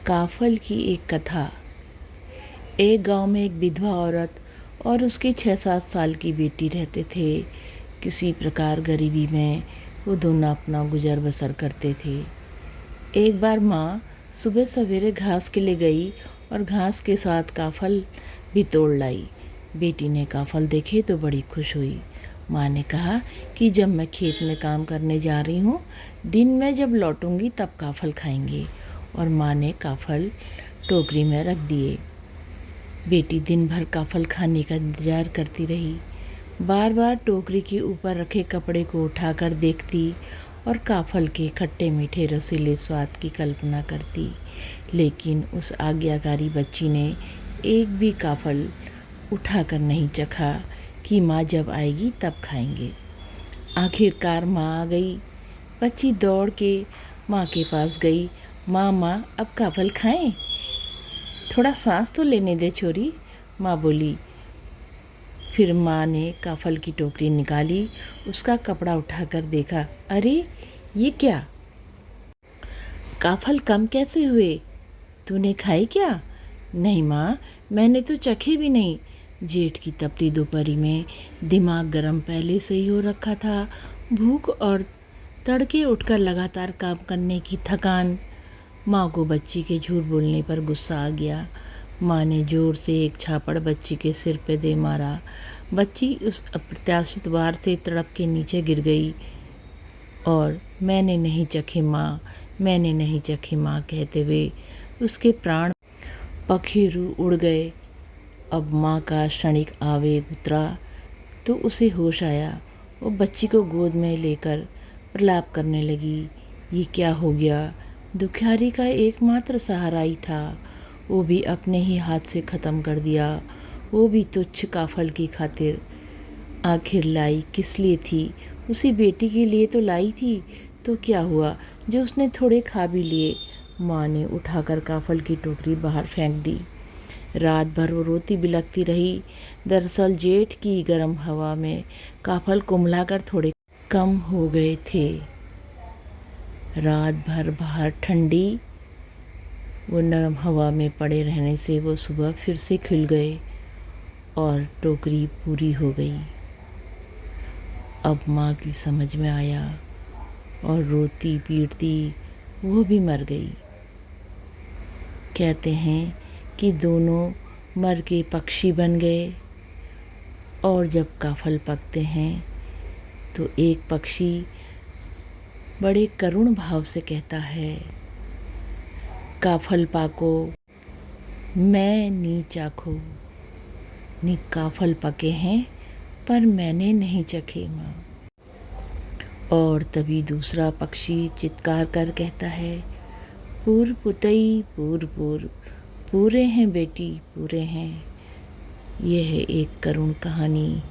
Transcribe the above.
काफल की एक कथा। एक गांव में एक विधवा औरत और उसकी 6-7 साल की बेटी रहते थे। किसी प्रकार गरीबी में वो दोनों अपना गुजर बसर करते थे। एक बार माँ सुबह सवेरे घास के लिए गई और घास के साथ काफल भी तोड़ लाई। बेटी ने काफल देखे तो बड़ी खुश हुई। माँ ने कहा कि जब मैं खेत में काम करने जा रही हूँ, दिन में जब लौटूंगी तब काफल खाएंगे। और माँ ने काफल टोकरी में रख दिए। बेटी दिन भर काफल खाने का इंतजार करती रही। बार बार टोकरी के ऊपर रखे कपड़े को उठाकर देखती और काफल के खट्टे मीठे रसीले स्वाद की कल्पना करती। लेकिन उस आज्ञाकारी बच्ची ने एक भी काफल उठाकर नहीं चखा कि माँ जब आएगी तब खाएंगे। आखिरकार माँ आ गई। बच्ची दौड़ के माँ के पास गई। माँ माँ अब काफल खाएं? थोड़ा सांस तो लेने दे छोरी, माँ बोली। फिर माँ ने काफल की टोकरी निकाली, उसका कपड़ा उठाकर देखा। अरे ये क्या, काफल कम कैसे हुए? तूने खाई क्या? नहीं माँ, मैंने तो चखे भी नहीं। जेठ की तपती दोपहरी में दिमाग गरम पहले से ही हो रखा था। भूख और तड़के उठकर लगातार काम करने की थकान। माँ को बच्ची के झूठ बोलने पर गुस्सा आ गया। माँ ने जोर से एक छापड़ बच्ची के सिर पे दे मारा। बच्ची उस अप्रत्याशित वार से तड़प के नीचे गिर गई और मैंने नहीं चखे माँ, मैंने नहीं चखे माँ कहते हुए उसके प्राण पखेरु उड़ गए। अब माँ का क्षणिक आवेग उतरा तो उसे होश आया। वो बच्ची को गोद में लेकर प्रलाप करने लगी। ये क्या हो गया? दुखियारी का एकमात्र सहारा ही था, वो भी अपने ही हाथ से ख़त्म कर दिया, वो भी तुच्छ काफल की खातिर। आखिर लाई किस लिए थी? उसी बेटी के लिए तो लाई थी। तो क्या हुआ जो उसने थोड़े खा भी लिए? माँ ने उठाकर काफल की टोकरी बाहर फेंक दी। रात भर वो रोती बिलखती रही। दरअसल जेठ की गर्म हवा में काफल कुम्हलाकर थोड़े कम हो गए थे। रात भर बाहर ठंडी वो नरम हवा में पड़े रहने से वो सुबह फिर से खिल गए और टोकरी पूरी हो गई। अब माँ की समझ में आया और रोती पीटती वो भी मर गई। कहते हैं कि दोनों मर के पक्षी बन गए। और जब काफल पकते हैं तो एक पक्षी बड़े करुण भाव से कहता है, काफल पाको मैं नी चाखो। नी काफल पके हैं पर मैंने नहीं चखे माँ। और तभी दूसरा पक्षी चित्कार कर कहता है, पूर पुतई पूर पूर, पूरे हैं बेटी पूरे हैं। यह है एक करुण कहानी।